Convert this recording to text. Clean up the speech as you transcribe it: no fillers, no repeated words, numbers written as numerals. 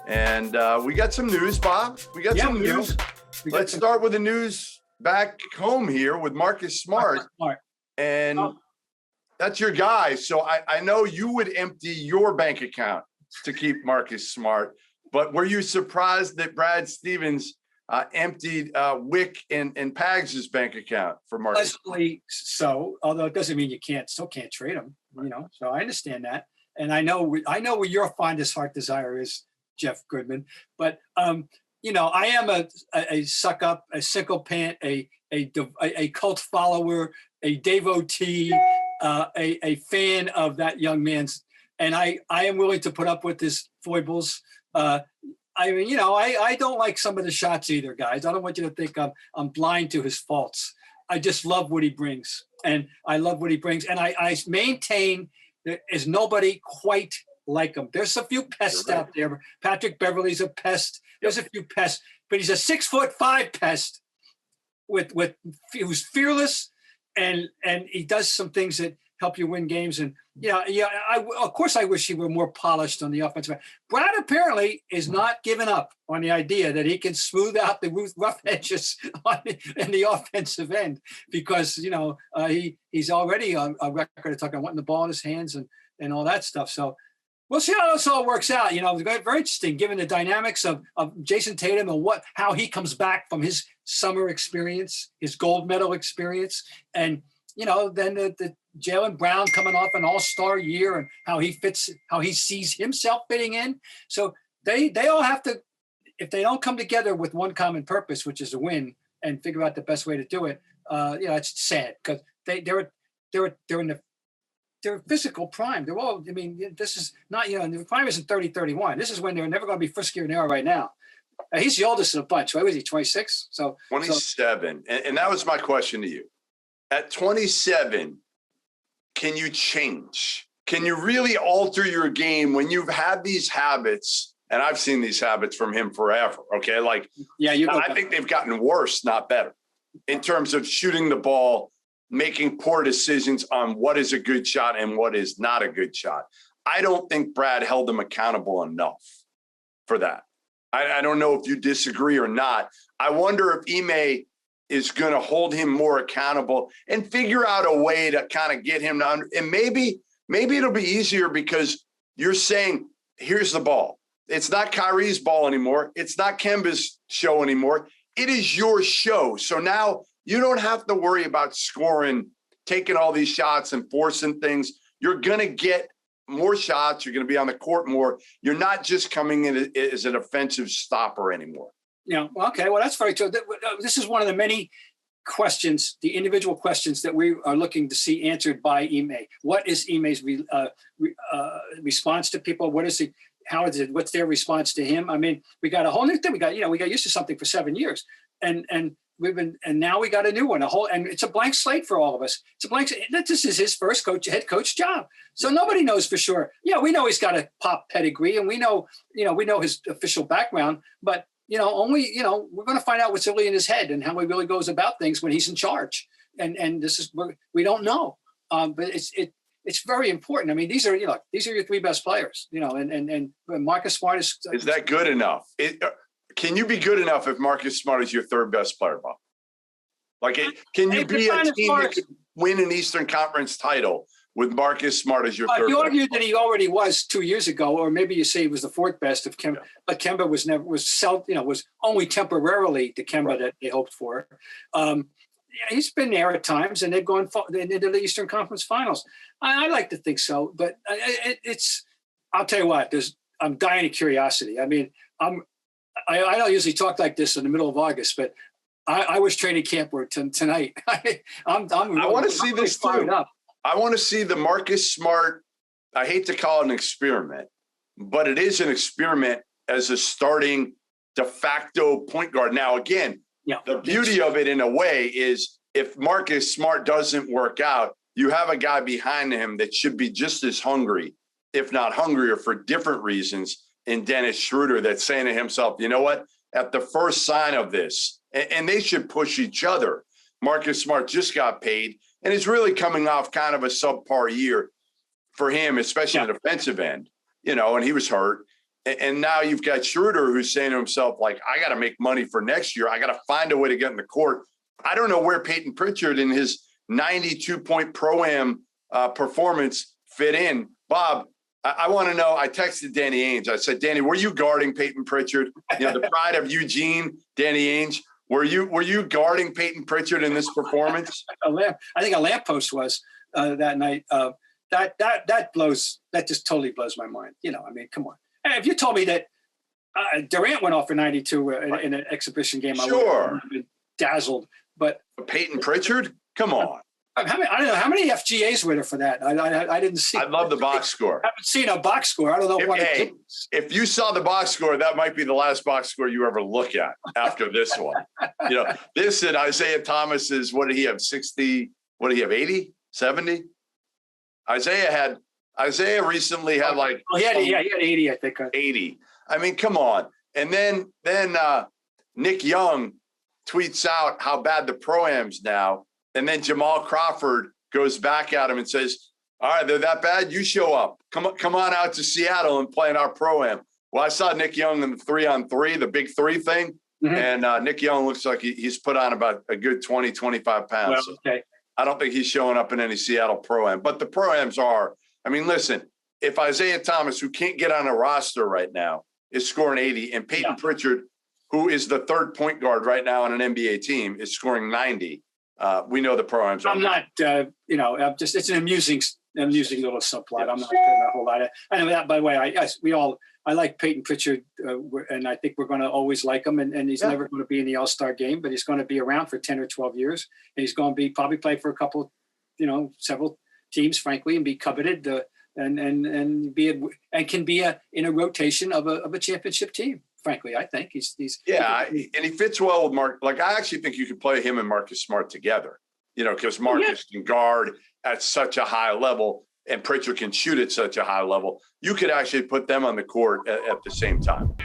And we got some news, Bob. We got some news. Let's start with the news back home here with Marcus Smart. And that's your guy. So I know you would empty your bank account to keep Marcus Smart. But were you surprised that Brad Stevens emptied Wick and Pags' bank account for Marcus? Pleasantly so, although it doesn't mean you still can't trade him, So I understand that. And I know where your fondest heart desire is, Jeff Goodman. But I am a suck up, a sickle pant, a cult follower, a devotee, a fan of that young man's, and I am willing to put up with his foibles. I don't like some of the shots either, guys. I don't want you to think I'm blind to his faults. I just love what he brings, and I love what he brings, and I maintain there is nobody quite like him. There's a few pests out there. Patrick Beverley's a pest. There's a few pests, but he's a 6'5" pest who's fearless, and he does some things that help you win games. And of course I wish he were more polished on the offensive end. Brad apparently is not giving up on the idea that he can smooth out the rough edges in the offensive end, because he's already on a record of talking about wanting the ball in his hands and all that stuff. So we'll see how this all works out. It's very interesting given the dynamics of Jason Tatum and how he comes back from his summer experience, his gold medal experience, and then the Jaylen Brown coming off an all-star year and how he sees himself fitting in. So they all have to, if they don't come together with one common purpose, which is to win and figure out the best way to do it, it's sad because they're in their physical prime. They're all, this is not, the prime isn't 30, 31. This is when they're never going to be friskier than they are right now. He's the oldest of the bunch, right? Was he 26? So 27. And that was my question to you. At 27, can you change? Can you really alter your game when you've had these habits? And I've seen these habits from him forever. Okay. I think they've gotten worse, not better, in terms of shooting the ball, making poor decisions on what is a good shot and what is not a good shot. I don't think Brad held him accountable enough for that. I don't know if you disagree or not. I wonder if Ime is going to hold him more accountable and figure out a way to kind of get him to and maybe it'll be easier because you're saying, here's the ball. It's not Kyrie's ball anymore. It's not Kemba's show anymore. It is your show. So now you don't have to worry about scoring, taking all these shots and forcing things. You're going to get more shots. You're going to be on the court more. You're not just coming in as an offensive stopper anymore. Okay. Well, that's very true. This is one of the many questions, the individual questions that we are looking to see answered by Ime. What is Ime's response to people? What's their response to him? We got a whole new thing. We got used to something for 7 years, and now we got a new one, and it's a blank slate for all of us. It's a blank. This is his first head coach job, so nobody knows for sure. Yeah, we know he's got a pop pedigree, and we know his official background, but we're going to find out what's really in his head and how he really goes about things when he's in charge. And this is we don't know, but it's very important. These are your three best players, and Marcus Smart is that good enough? Can you be good enough if Marcus Smart is your third best player, Bob? Can you be a team that could win an Eastern Conference title with Marcus Smart as your third? You argued that he already was 2 years ago, or maybe you say he was the fourth best of Kemba. But Kemba was only temporarily the Kemba that they hoped for. He's been there at times, and they've gone into the Eastern Conference Finals. I like to think so, but I'll tell you what. I'm dying of curiosity. I don't usually talk like this in the middle of August, but I was training camp work tonight. I want to see this too. I want to see the Marcus Smart. I hate to call it an experiment, but it is an experiment as a starting de facto point guard. Now, again, the beauty of it in a way is if Marcus Smart doesn't work out, you have a guy behind him that should be just as hungry, if not hungrier for different reasons, in Dennis Schroeder, that's saying to himself, you know what, at the first sign of this, and they should push each other. Marcus Smart just got paid and is really coming off kind of a subpar year for him, especially in the defensive end, and he was hurt. And now you've got Schroeder who's saying to himself, like, I got to make money for next year. I got to find a way to get in the court. I don't know where Peyton Pritchard in his 92-point pro-am performance fit in. Bob, I want to know, I texted Danny Ainge. I said, Danny, were you guarding Peyton Pritchard? You know, the pride of Eugene, Danny Ainge. Were you guarding Peyton Pritchard in this performance? I think a lamppost was that night. That just totally blows my mind. You know, I mean, come on. If you told me that Durant went off for 92 in an exhibition game, I would have been dazzled. But Peyton Pritchard? Come on. I don't know how many FGAs were there for that. I didn't see. I love the box score. I haven't seen a box score. I don't know what it is. If you saw the box score, that might be the last box score you ever look at after this one. You know, this and Isaiah Thomas is, what did he have? 60? What did he have? 80? 70? Isaiah recently had like he had 80, I think. 80. I mean, come on. And then Nick Young tweets out how bad the pro-am's now. And then Jamal Crawford goes back at him and says, all right, they're that bad. You show up. Come on out to Seattle and play in our pro-am. Well, I saw Nick Young in the 3-on-3, the big three thing. Mm-hmm. And Nick Young looks like he's put on about a good 20, 25 pounds. Well, okay. I don't think he's showing up in any Seattle pro-am. But the pro-ams are, I mean, listen, if Isaiah Thomas, who can't get on a roster right now, is scoring 80, and Peyton Pritchard, who is the third point guard right now on an NBA team, is scoring 90, we know the pro-ams. I'm not, it's an amusing little subplot. Yes. I'm not putting a whole lot of. I know that, by the way. I like Peyton Pritchard, and I think we're going to always like him. And he's never going to be in the All-Star game, but he's going to be around for 10 or 12 years. And he's going to be probably play for a couple, several teams, frankly, and be coveted and can be in a rotation of a championship team. Frankly, I think he's and he fits well with Mark. Like, I actually think you could play him and Marcus Smart together. Because Marcus can guard at such a high level and Pritchard can shoot at such a high level. You could actually put them on the court at the same time.